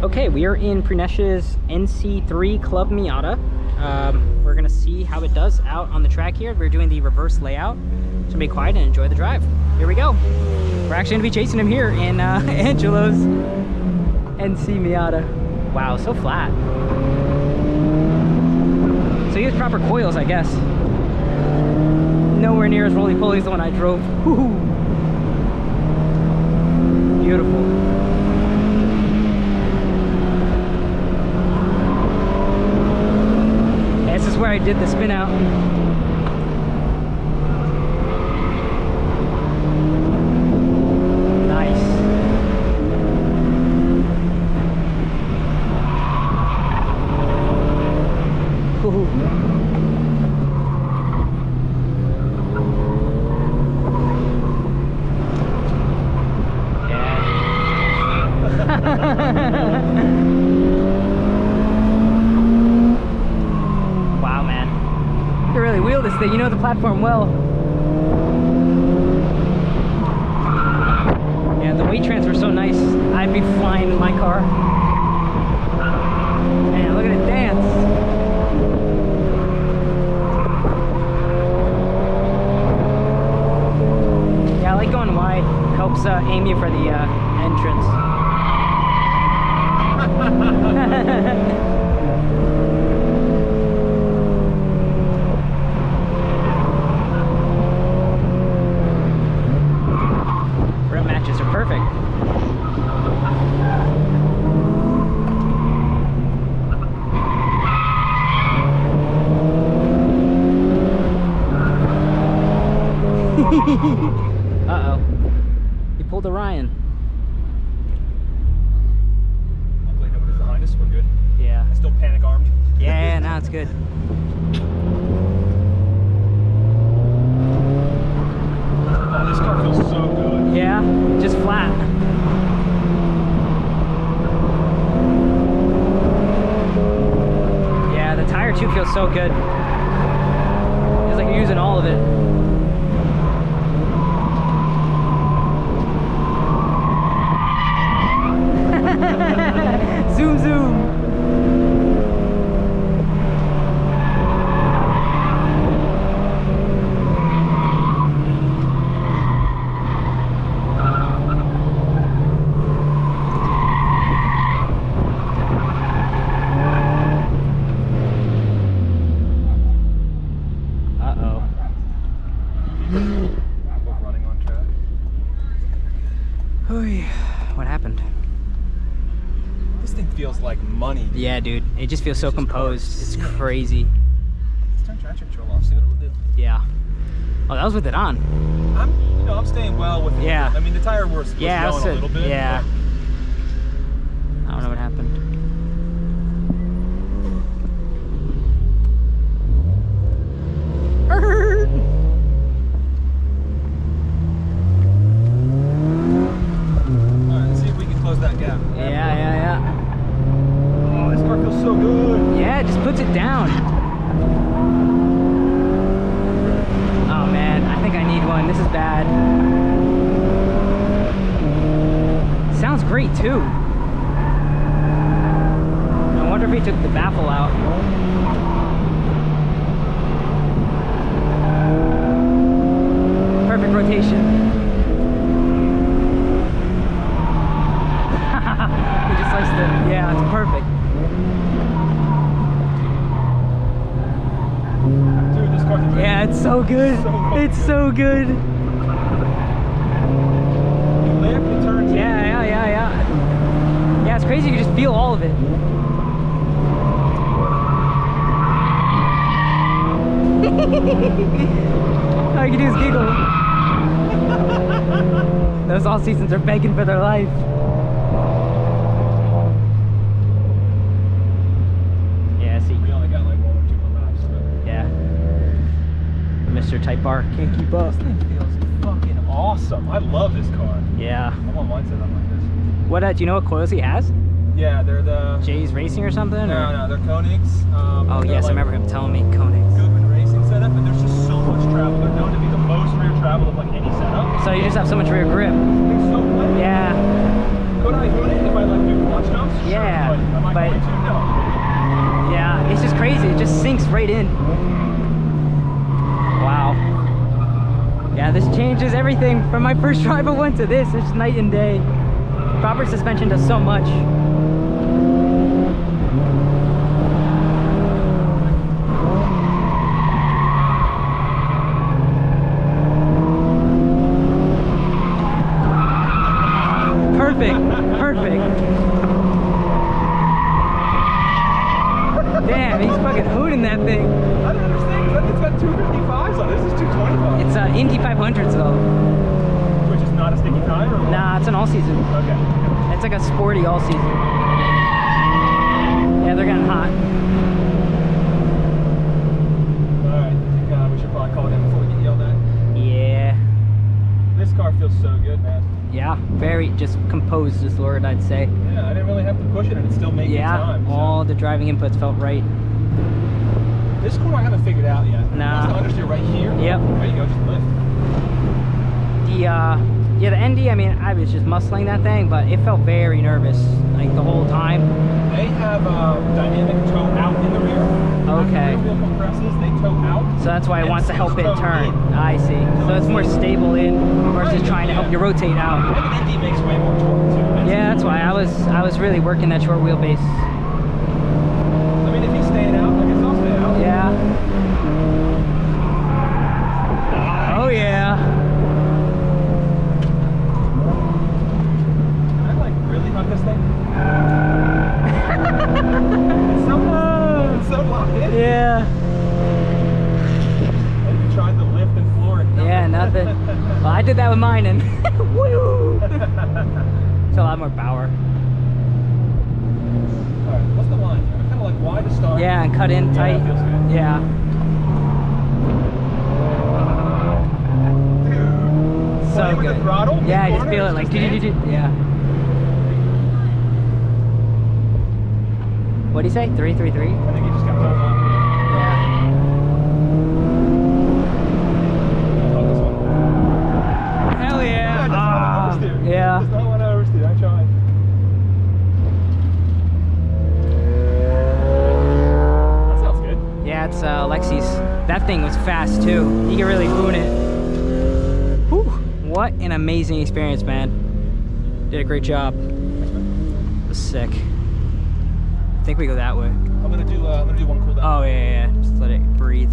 Okay, we are in Prenesh's NC3 Club Miata. We're gonna see how it does out on the track here. We're doing the reverse layout. So be quiet and enjoy the drive. Here we go. We're actually gonna be chasing him here in Angelo's NC Miata. Wow, so flat. So he has proper coils, I guess. Nowhere near as roly-poly as the one I drove. Beautiful. This is where I did the spin out. Nice. Ooh. Wow, man. You really wheel this thing. You know the platform well. Yeah, the weight transfer's so nice. I'd be flying in my car. Man, look at it dance. Yeah, I like going wide. Helps aim you for the entrance. Rim matches are perfect. Uh-oh. He pulled a Ryan. Nobody's behind us, we're good. Yeah. Still panic armed. Yeah, now it's good. Oh, this car feels so good. Yeah, just flat. Yeah, the tire tube feels so good. It's like you're using all of it. Zoom, zoom. Uh-oh. Both running on track. What happened? This thing feels like money. Yeah, dude. It just feels so composed. It's crazy. Let's turn traction control off, see what it will do. Yeah. Oh, that was with it on. I'm staying well with it. Yeah. I mean, the tire was going a little bit. Yeah. I don't know what happened. Alright, let's see if we can close that gap. Yeah. Oh, this car feels so good. Yeah, it just puts it down. Oh man, I think I need one. This is bad. Sounds great too. I wonder if he took the baffle out. Perfect rotation. He just sliced it. Yeah, it's perfect. Dude, this car's a dream. Yeah, it's so good. It's so good. You lift, it turns. Yeah. Yeah, it's crazy. You can just feel all of it. All you can do is giggle. Those all seasons are begging for their life. Yeah, see. We only got like 1 or 2 more laps, but Yeah. Mr. Type R can't keep up. this thing feels fucking awesome. I love this car. Yeah. I'm on mindset up like this. What, do you know what coils he has? Yeah, they're the... Jay's Racing or something? No, or? no, they're Konigs. Oh, yes, I remember him telling me Koni. Goodman Racing setup, and there's just so much travel. They're known to be the most rear travel of like any setup. So you just have so much rear grip. It's so light. Yeah. Could I hood it if I I like do clutch dumps? Sure, Yeah, but am I but- going to? No. Yeah, it's just crazy. It just sinks right in. Wow. Yeah, this changes everything from my first drive I went to this. It's night and day. Proper suspension does so much. Perfect, perfect. Damn, he's fucking hooting that thing. I don't understand, because it's got 255s on it. This is 225. It's Indy 500s though. Which is not a sticky tire? Or what? Nah, it's an all season. Okay. It's like a sporty all season. Yeah, they're getting hot. Alright, I think we should probably call it in before we get yelled at. Yeah. This car feels so good, man. Yeah, very just composed is the word I'd say. Yeah, I didn't really have to push it and it still made Yeah, time. So. all the driving inputs felt right. This corner I haven't figured out yet. Nah. What's the understeer right here? Yep. There you go, just lift. Yeah, the ND, I mean, I was just muscling that thing, but it felt very nervous, like the whole time. They have dynamic toe out in the rear. Okay. When the rear wheel compresses, they toe out. So that's why it wants to help it toe turn. in. I see. So it's more stable in versus trying to help you rotate out. And the ND makes way more torque too. Yeah, that's why I was really working that short wheelbase. I mean, if he's staying out, I guess I'll stay out. Yeah. Oh yeah. Can I like really hunt this thing? It's so locked in. Yeah. And you tried the lift and floor and nothing. Yeah, nothing. Well, I did that with mine and woo! It's a lot more power. Alright, what's the line? Kind of like wide to start. Yeah, and cut in tight. Yeah, that feels good. Yeah. So Playing with good. the throttle, Yeah, I just corner, feel it it's like just hands. yeah. What do you say? 333? I think you just got to hold on. Yeah. Oh, this one. Hell yeah. Yeah, it doesn't want to oversteer. Yeah. It does not want to oversteer. I tried. That sounds good. Yeah, it's Lexi's. That thing was fast too. You can really boon it. Whew. What an amazing experience, man. Did a great job. It was sick. I think we go that way. I'm gonna do one cool down. Oh yeah, yeah, yeah. Just let it breathe.